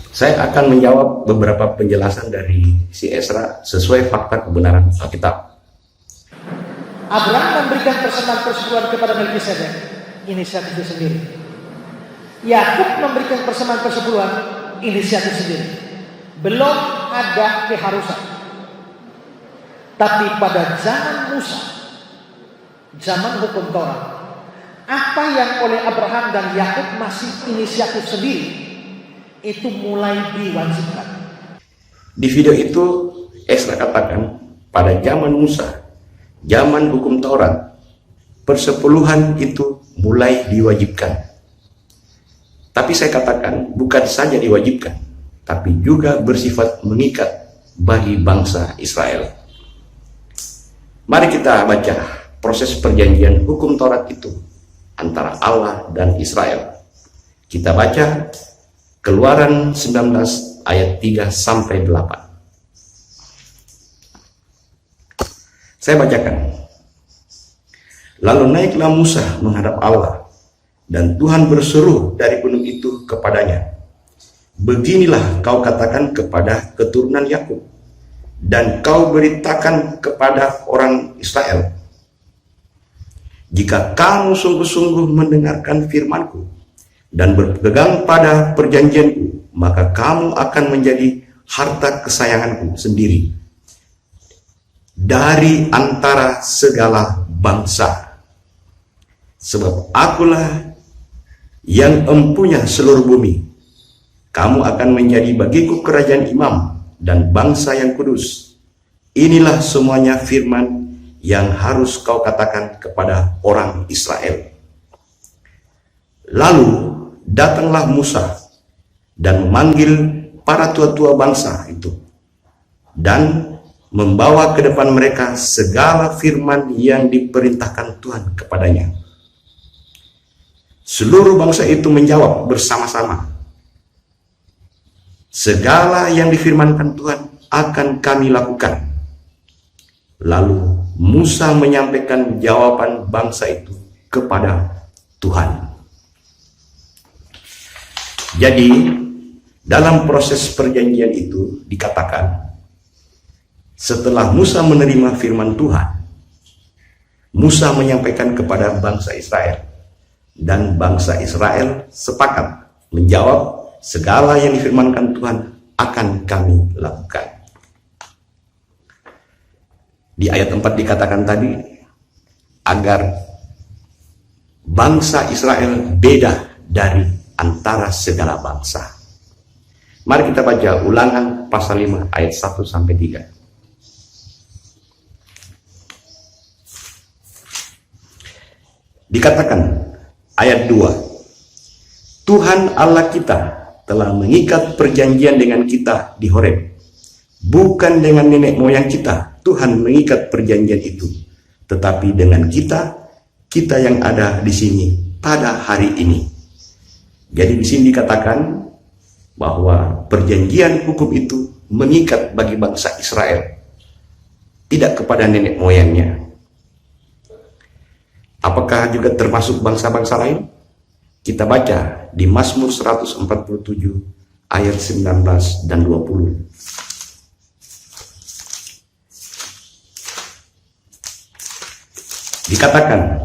Saya akan menjawab beberapa penjelasan dari si Ezra sesuai fakta kebenaran Alkitab. Abraham memberikan persembahan persetujuan kepada Melkisedek, inisiatif sendiri. Yakub memberikan persembahan persetujuan, inisiatif sendiri. Belum ada keharusan. Tapi pada zaman Musa, zaman hukum Taurat, apa yang oleh Abraham dan Yakub masih inisiatif sendiri, itu mulai diwajibkan. Di video itu Ezra katakan pada zaman Musa, zaman hukum Taurat, persepuluhan itu mulai diwajibkan. Tapi saya katakan bukan saja diwajibkan, tapi juga bersifat mengikat bagi bangsa Israel. Mari kita baca proses perjanjian hukum Taurat itu antara Allah dan Israel. Kita baca Keluaran 19 ayat 3 sampai 8. Saya bacakan. Lalu naiklah Musa menghadap Allah, dan Tuhan berseru dari gunung itu kepadanya, beginilah kau katakan kepada keturunan Yakub, dan kau beritakan kepada orang Israel, jika kamu sungguh-sungguh mendengarkan firman-Ku dan berpegang pada perjanjian-Ku, maka kamu akan menjadi harta kesayangan-Ku sendiri dari antara segala bangsa. Sebab Akulah yang empunya seluruh bumi. Kamu akan menjadi bagiku kerajaan imam dan bangsa yang kudus. Inilah semuanya firman yang harus kau katakan kepada orang Israel. Lalu datanglah Musa dan memanggil para tua-tua bangsa itu dan membawa ke depan mereka segala firman yang diperintahkan Tuhan kepadanya. Seluruh bangsa itu menjawab bersama-sama, segala yang difirmankan Tuhan akan kami lakukan. Lalu Musa menyampaikan jawaban bangsa itu kepada Tuhan. Jadi dalam proses perjanjian itu dikatakan, setelah Musa menerima firman Tuhan, Musa menyampaikan kepada bangsa Israel, dan bangsa Israel sepakat menjawab segala yang difirmankan Tuhan akan kami lakukan. Di ayat 4 dikatakan tadi, agar bangsa Israel beda dari antara segala bangsa. Mari kita baca Ulangan pasal 5 ayat 1 sampai 3. Dikatakan ayat 2, Tuhan Allah kita telah mengikat perjanjian dengan kita di Horeb. Bukan dengan nenek moyang kita Tuhan mengikat perjanjian itu, tetapi dengan kita yang ada di sini pada hari ini. Jadi di sini dikatakan bahwa perjanjian hukum itu mengikat bagi bangsa Israel, tidak kepada nenek moyangnya. Apakah juga termasuk bangsa-bangsa lain? Kita baca di Mazmur 147 ayat 19 dan 20. Dikatakan,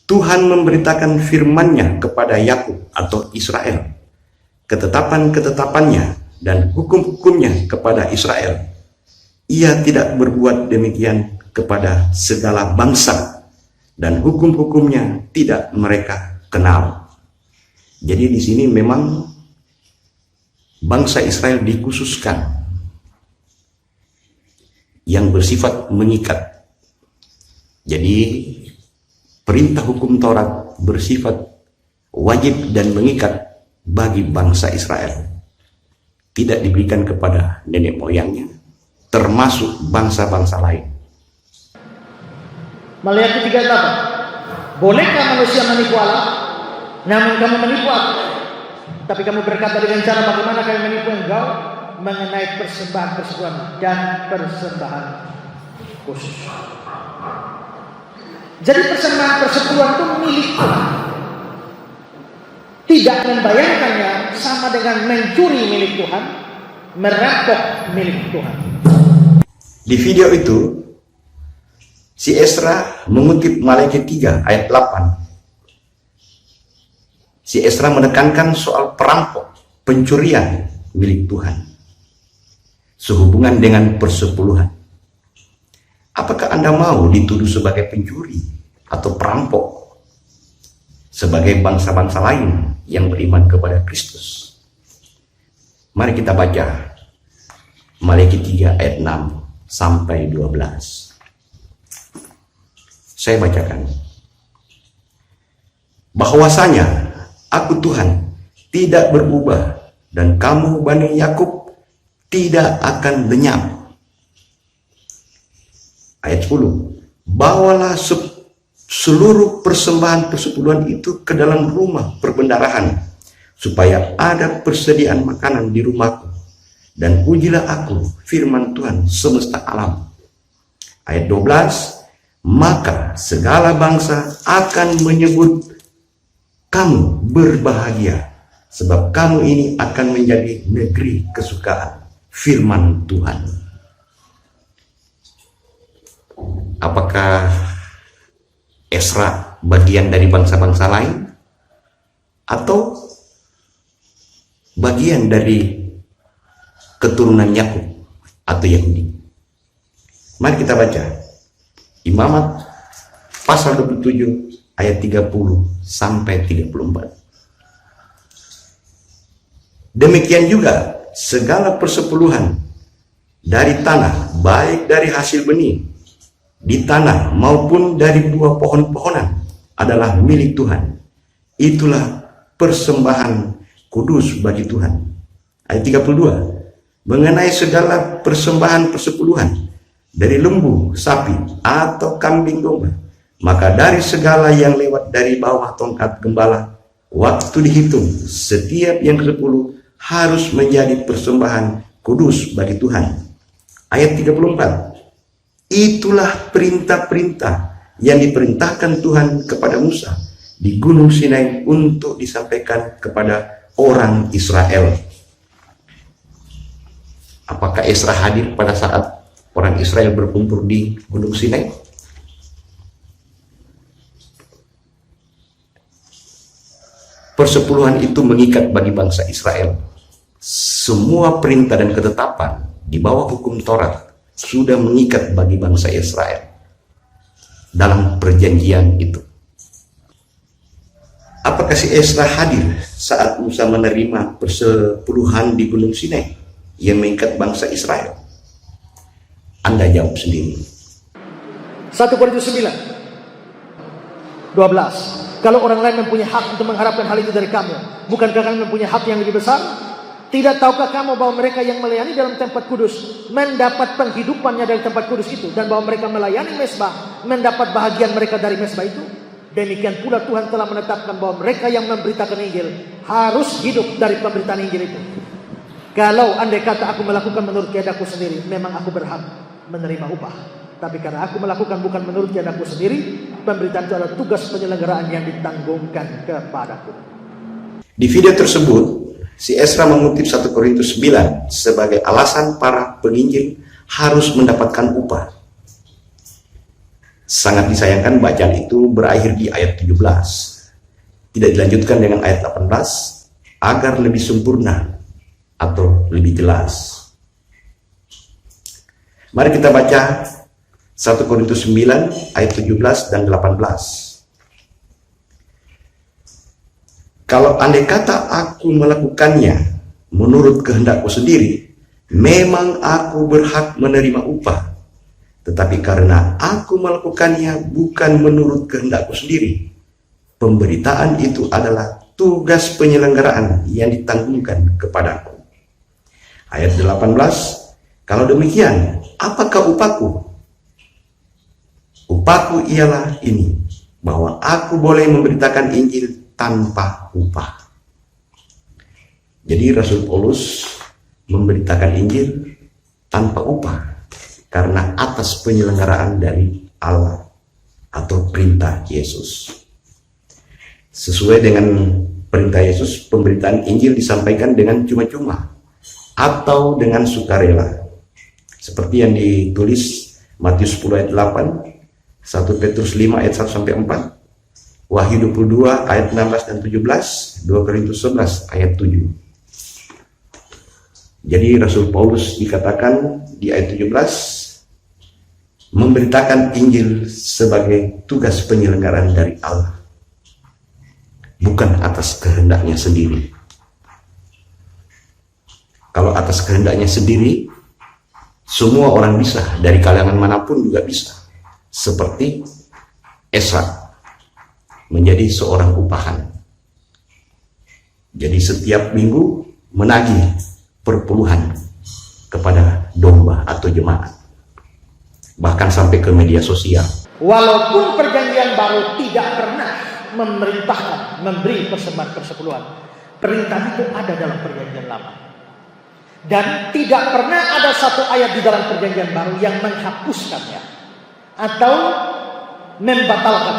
Tuhan memberitakan firman-Nya kepada Yakub atau Israel, ketetapan-ketetapannya dan hukum-hukumnya kepada Israel. Ia tidak berbuat demikian kepada segala bangsa, dan hukum-hukumnya tidak mereka kenal. Jadi di sini memang bangsa Israel dikhususkan yang bersifat mengikat. Jadi perintah hukum Taurat bersifat wajib dan mengikat bagi bangsa Israel, tidak diberikan kepada nenek moyangnya, termasuk bangsa-bangsa lain. Maliaki 38. Bolehkah manusia menipu Allah? Namun kamu menipu aku. Tapi kamu berkata dengan cara bagaimana kami menipu engkau? Mengenai persembahan persekutuan dan persembahan khusus. Jadi persembahan persekutuan itu milik Tuhan. tidak membayangkannya sama dengan mencuri milik Tuhan, merampok milik Tuhan. Di video itu, si Ezra mengutip Maleakhi 3 ayat 8. Si Ezra menekankan soal perampok, pencurian milik Tuhan, sehubungan dengan persepuluhan. Apakah Anda mau dituduh sebagai pencuri atau perampok sebagai bangsa-bangsa lain yang beriman kepada Kristus? Mari kita baca Maleakhi 3 ayat 6 sampai 12. Saya bacakan. Bahwasanya Aku Tuhan tidak berubah, dan kamu Bani Yakub tidak akan lenyap. Ayat 10. Bawalah seluruh persembahan persepuluhan itu ke dalam rumah perbendaharaan, supaya ada persediaan makanan di rumahku, dan pujilah aku, firman Tuhan semesta alam. Ayat 12. Maka segala bangsa akan menyebut kamu berbahagia, sebab kamu ini akan menjadi negeri kesukaan, firman Tuhan. Apakah Ezra bagian dari bangsa-bangsa lain atau bagian dari keturunan Yakub atau Yahudi? Mari kita baca Imamat pasal 27 ayat 30 sampai 34. Demikian juga segala persepuluhan dari tanah, baik dari hasil benih di tanah maupun dari buah pohon-pohonan, adalah milik Tuhan. Itulah persembahan kudus bagi Tuhan. Ayat 32. Mengenai segala persembahan persepuluhan dari lembu, sapi, atau kambing domba, maka dari segala yang lewat dari bawah tongkat gembala, waktu dihitung, setiap yang ke-10 harus menjadi persembahan kudus bagi Tuhan. Ayat 34. Itulah perintah-perintah yang diperintahkan Tuhan kepada Musa di Gunung Sinai untuk disampaikan kepada orang Israel. Apakah Ezra hadir pada saat orang Israel berkumpul di Gunung Sinai? Persepuluhan itu mengikat bagi bangsa Israel. Semua perintah dan ketetapan di bawah hukum Taurat sudah mengikat bagi bangsa Israel dalam perjanjian itu. Apakah si Ezra hadir saat Musa menerima persepuluhan di Gunung Sinai yang mengikat bangsa Israel? Anda jawab sendiri. 1 Korintus 9 12. Kalau orang lain mempunyai hak untuk mengharapkan hal itu dari kamu, bukankah kami mempunyai hak yang lebih besar? Tidak tahukah kamu bahwa mereka yang melayani dalam tempat kudus mendapat penghidupannya dari tempat kudus itu, dan bahwa mereka melayani mezbah mendapat bahagian mereka dari mezbah itu? Demikian pula Tuhan telah menetapkan bahwa mereka yang memberitakan Injil harus hidup dari pemberitaan Injil itu. Kalau andai kata aku melakukan menurut kehendakku sendiri, memang aku berhak menerima upah. Tapi karena aku melakukan bukan menurut kehendakku sendiri, pemberitaan itu adalah tugas penyelenggaraan yang ditanggungkan kepadaku. Di video tersebut, si Ezra mengutip 1 Korintus 9 sebagai alasan para penginjil harus mendapatkan upah. Sangat disayangkan bacaan itu berakhir di ayat 17. Tidak dilanjutkan dengan ayat 18 agar lebih sempurna atau lebih jelas. Mari kita baca 1 Korintus 9 ayat 17 dan 18. Kalau andai kata aku melakukannya menurut kehendakku sendiri, memang aku berhak menerima upah. Tetapi karena aku melakukannya bukan menurut kehendakku sendiri, pemberitaan itu adalah tugas penyelenggaraan yang ditanggungkan kepadaku. Ayat 18. Kalau demikian, apakah upahku? Upahku ialah ini, bahwa aku boleh memberitakan Injil tanpa upah. Jadi Rasul Paulus memberitakan Injil tanpa upah karena atas penyelenggaraan dari Allah atau perintah Yesus. Sesuai dengan perintah Yesus, pemberitaan Injil disampaikan dengan cuma-cuma atau dengan sukarela. Seperti yang ditulis Matius 10 ayat 8, 1 Petrus 5 ayat 1 sampai 4, Wahyu 22 ayat 16 dan 17, 2 Korintus 11 ayat 7. Jadi Rasul Paulus dikatakan di ayat 17 memberitakan Injil sebagai tugas penyelenggaraan dari Allah, bukan atas kehendaknya sendiri. Kalau atas kehendaknya sendiri, semua orang bisa, dari kalangan manapun juga bisa. Seperti Esra menjadi seorang upahan. Jadi setiap minggu menagih perpuluhan kepada domba atau jemaat. Bahkan sampai ke media sosial. Walaupun perjanjian baru tidak pernah memerintahkan memberi persembahan persepuluhan, perintah itu ada dalam perjanjian lama. Dan tidak pernah ada satu ayat di dalam perjanjian baru yang menghapuskannya atau membatalkan.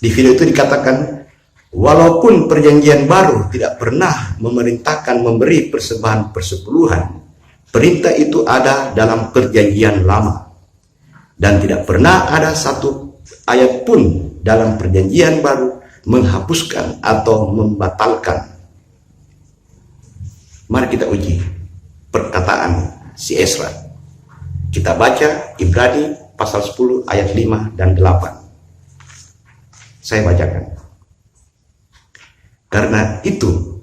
Di video itu dikatakan, walaupun perjanjian baru tidak pernah memerintahkan memberi persembahan persepuluhan, perintah itu ada dalam perjanjian lama. Dan tidak pernah ada satu ayat pun dalam perjanjian baru menghapuskan atau membatalkan. Mari kita uji perkataan si Esra. Kita baca Ibrani pasal 10 ayat 5 dan 8. Saya bacakan. Karena itu,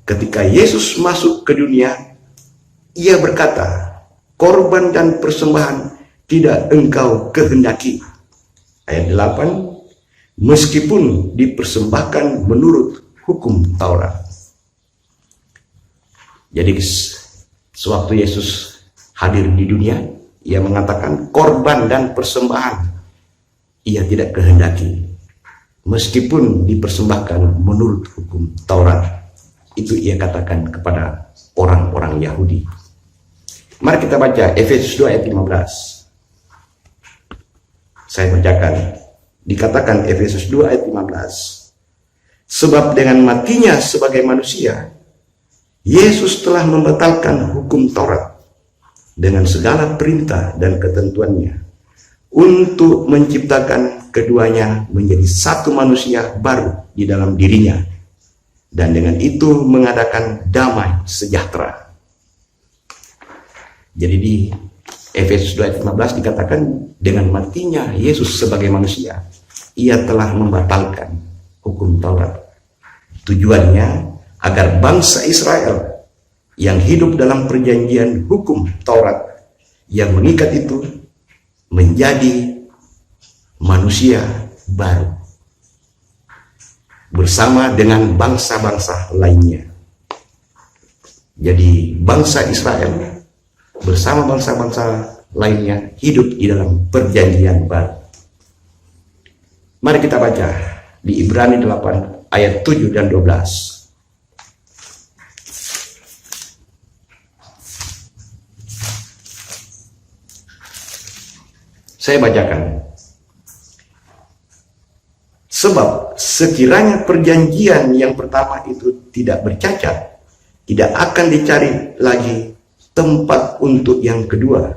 ketika Yesus masuk ke dunia, ia berkata, korban dan persembahan tidak engkau kehendaki. Ayat 8, meskipun dipersembahkan menurut hukum Taurat. Jadi sewaktu Yesus hadir di dunia, ia mengatakan korban dan persembahan ia tidak kehendaki, meskipun dipersembahkan menurut hukum Taurat. Itu ia katakan kepada orang-orang Yahudi. Mari kita baca Efesus 2 ayat 15. Saya bacakan. Dikatakan Efesus 2 ayat 15. Sebab dengan matinya sebagai manusia, Yesus telah membatalkan hukum Taurat dengan segala perintah dan ketentuannya untuk menciptakan keduanya menjadi satu manusia baru di dalam dirinya, dan dengan itu mengadakan damai sejahtera. Jadi di Efesus 2 ayat 15 dikatakan dengan matinya Yesus sebagai manusia, ia telah membatalkan hukum Taurat. Tujuannya agar bangsa Israel yang hidup dalam perjanjian hukum Taurat yang mengikat itu menjadi manusia baru bersama dengan bangsa-bangsa lainnya. Jadi bangsa Israel bersama bangsa-bangsa lainnya hidup di dalam perjanjian baru. Mari kita baca di Ibrani 8 ayat 7 dan 12. Saya bacakan. Sebab sekiranya perjanjian yang pertama itu tidak bercacat, tidak akan dicari lagi tempat untuk yang kedua.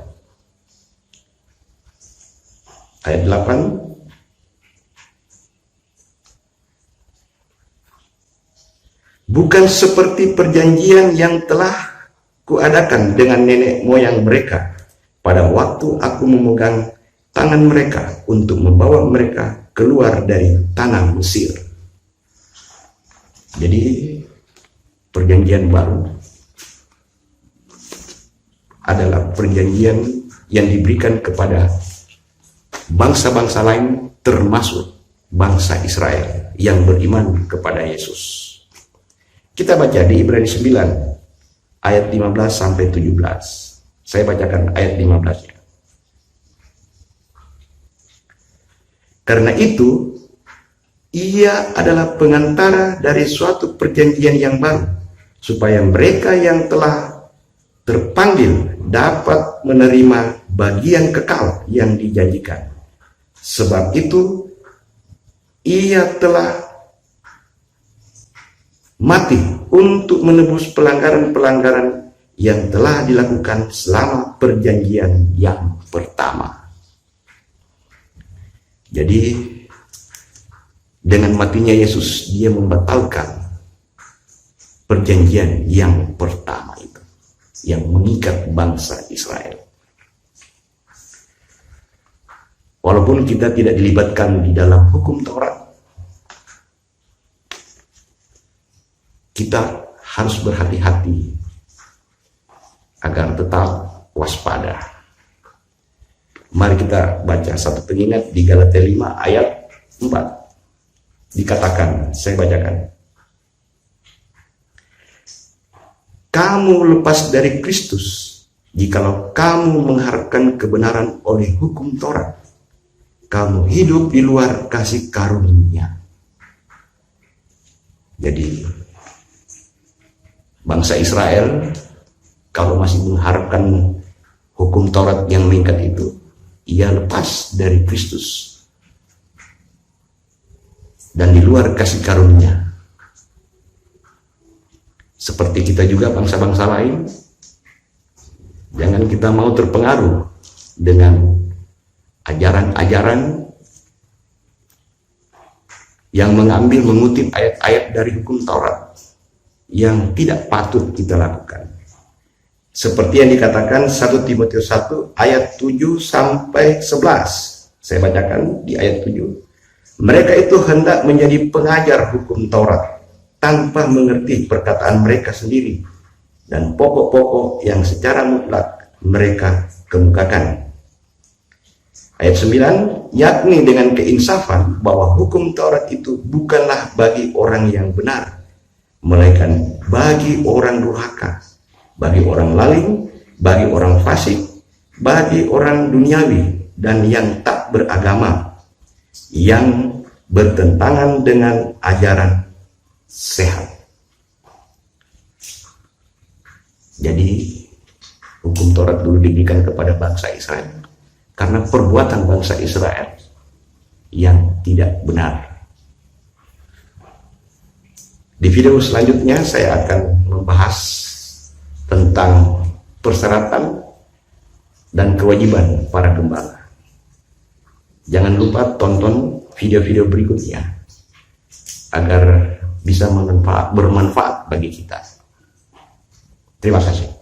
Ayat 8. Bukan seperti perjanjian yang telah kuadakan dengan nenek moyang mereka pada waktu aku memegang tangan mereka untuk membawa mereka keluar dari tanah Mesir. Jadi perjanjian baru adalah perjanjian yang diberikan kepada bangsa-bangsa lain, termasuk bangsa Israel yang beriman kepada Yesus. Kita baca di Ibrani 9 ayat 15 sampai 17. Saya bacakan ayat 15-nya. Karena itu, ia adalah pengantara dari suatu perjanjian yang baru, supaya mereka yang telah terpanggil dapat menerima bagian kekal yang dijanjikan. Sebab itu, ia telah mati untuk menebus pelanggaran-pelanggaran yang telah dilakukan selama perjanjian yang pertama. Jadi dengan matinya Yesus, dia membatalkan perjanjian yang pertama itu, yang mengikat bangsa Israel. Walaupun kita tidak dilibatkan di dalam hukum Taurat, kita harus berhati-hati agar tetap waspada. Mari kita baca satu pengingat di Galatia 5 ayat 4. Dikatakan, saya bacakan. Kamu lepas dari Kristus jikalau kamu mengharapkan kebenaran oleh hukum Taurat. Kamu hidup di luar kasih karunia. Jadi bangsa Israel kalau masih mengharapkan hukum Taurat yang mengikat itu, ia lepas dari Kristus dan di luar kasih karunia. Seperti kita juga bangsa-bangsa lain, jangan kita mau terpengaruh dengan ajaran-ajaran yang mengutip ayat-ayat dari hukum Taurat yang tidak patut kita lakukan. Seperti yang dikatakan 1 Timotius 1 ayat 7 sampai 11. Saya bacakan di ayat 7. Mereka itu hendak menjadi pengajar hukum Taurat tanpa mengerti perkataan mereka sendiri dan pokok-pokok yang secara mutlak mereka kemukakan. Ayat 9, yakni dengan keinsafan bahwa hukum Taurat itu bukanlah bagi orang yang benar, melainkan bagi orang durhaka, bagi orang laling, bagi orang fasik, bagi orang duniawi dan yang tak beragama, yang bertentangan dengan ajaran sehat. Jadi hukum Taurat dulu diberikan kepada bangsa Israel karena perbuatan bangsa Israel yang tidak benar. Di video selanjutnya saya akan membahas tentang persyaratan dan kewajiban para gembala. Jangan lupa tonton video-video berikutnya agar bisa bermanfaat bagi kita. Terima kasih.